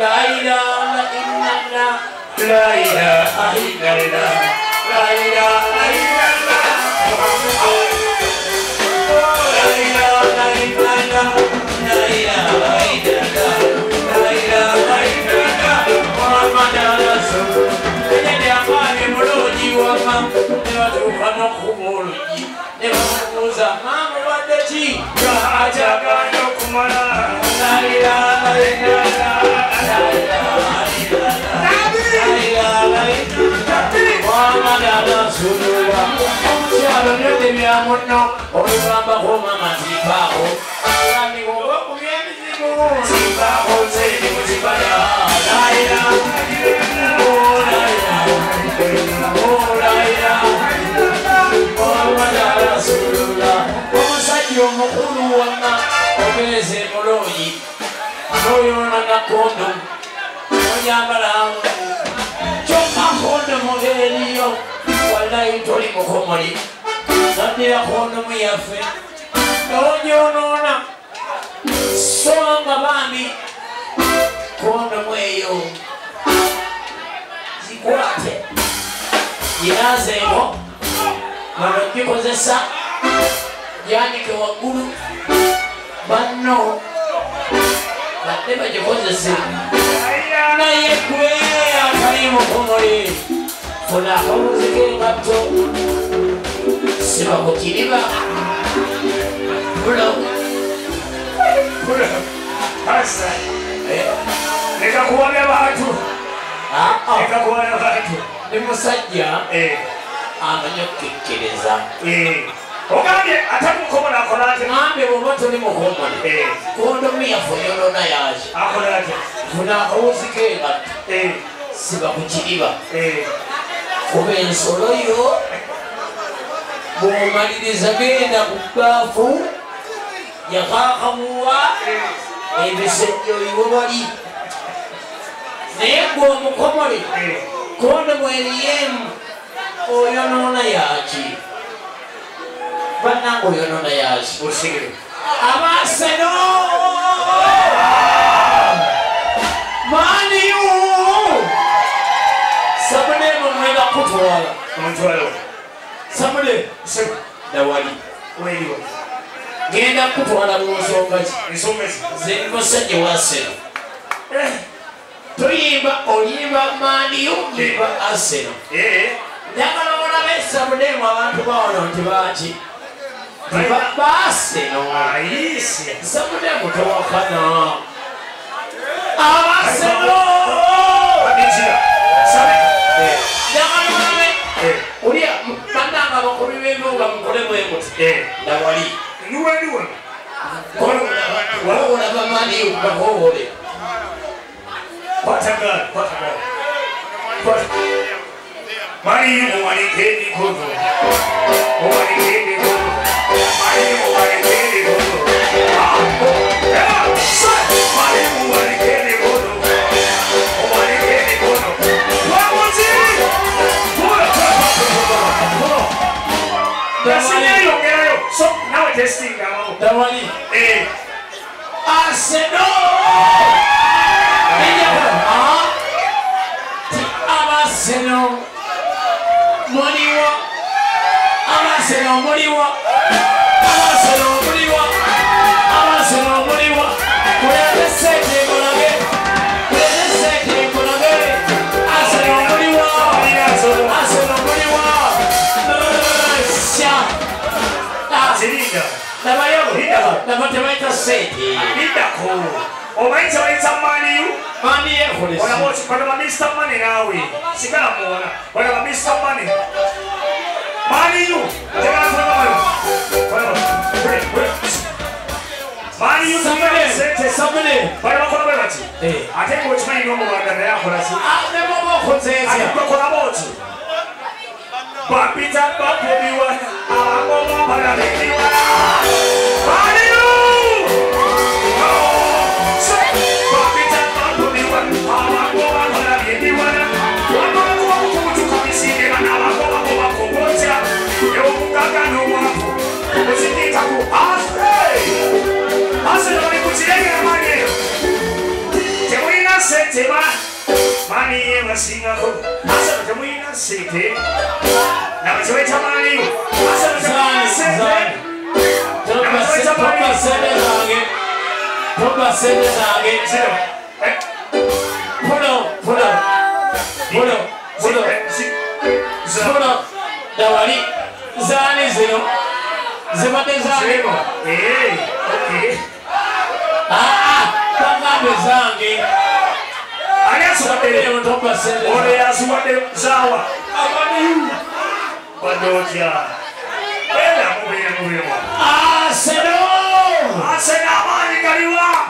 La ilaha illallah. La ilaha illallah. La ilaha illallah. La ilaha illallah. La ilaha illallah. La ilaha illallah. Muhammad Rasulullah. Jadi apa ni meloji wama? Lewat ufana kumuluji. Lewat uzama mwadati. Raja kano kumala. La ilaha illallah. La ilaha illallah. La ilaha illallah. Muhammad Rasulullah. Siapa ni dia munno? Orang bahoma masibao. Kami bawa kuliah di sini. Sibao sini musibaya. La ilaha illallah. La ilaha illallah. Muhammad Rasulullah. Omusajja omukulu wonna obeeze mulungi. N'oyoona na kondomu. N'onyambala kyokka kondomu eriyo. Wallahi toli mukomoli. Naddira kondomu yaffe. N'onyonoona. So nga bambi kondomu eyo zikwate. Girazeeko. Wano gikozesa. Gyanike waggulu. Banno badde bagikozese. Naye ggwe atali mukomoli. Funa akawuzi k'engatto. Siba ku kiriba. Pulo. Asa. Leka kuwabya bantu. Leka kuwabya bantu. Ni musajja amanyi okukikiriza. Ogambye atali mukomoli akola atya? Ngambye bw'oba toli mukomoli. Kondomu yaffe oyonoona yaki? Akola atya? Funa akawuzi k'engatto. Siba ku kiriba. Kuba ensolo yo bw'omaliriza genda ku bbaafu yakaakamuwa ebisejjo iwe bali. Naye gwe omukomoli kondomu eriyemu oyonoona yaki? Bannange oyonoona yaki? Abaaseno maniyu Samule mwega kutwala. Samule dawali. Genda kutwala mu nsonga ki? Nze musajja wa Arsenal. Tuyimba oyimba maniyu yimba Arsenal. Njagala olabe Samulemu abantu bawono nti baki? Ba Arsenal. Samulemu towakana. Arsenal. Ulia mandanga bakuru b'ebyunga mukole bwe muti. Dawali. Niwe. Wala bamani bakobole. Kwataga. Mari mwani kedi kodo. Mwani kedi kodo. Mari mwani kedi kodo. Mari mwani kedi kodo. Mwani kedi kodo. Wamuzi. So now we're testing Dawali. Arsenal. Arsenal. Moniwa. Arsenal Moniwa. Arsenal Moniwa. Arsenal Moniwa. Where the second Monage. Where the second Monage. Arsenal Moniwa. Arsenal Moniwa. Nabatabaita sente bidako obaita baita maniyu mani yekolesa ona mochi kwa Mr. Money nawe sigala muona ona Mr. Money maniyu tegala tuna maniyu sente sabule bali bakola bati ate ko chimanyi no mubanda na yakola si ne bobo khozeza ate ko kola boti babita bapobiwa abagoma balabiwa maniyu babita bapobiwa abagoma balabiwa wamako kutuka misinde bana abagoma kubakoboza yo mugaga no wako kusikita ku ase bali kuchirega manje temulina sente Tema Mani Masingako Asa Tamina City Namasweta Mani Asa Tamina City Namasweta Mani Papa said Pull Dawali Zani Zero Zemate Zani okay Papa Bezangi Zawa Padoja Seno Asena Mani Kariwa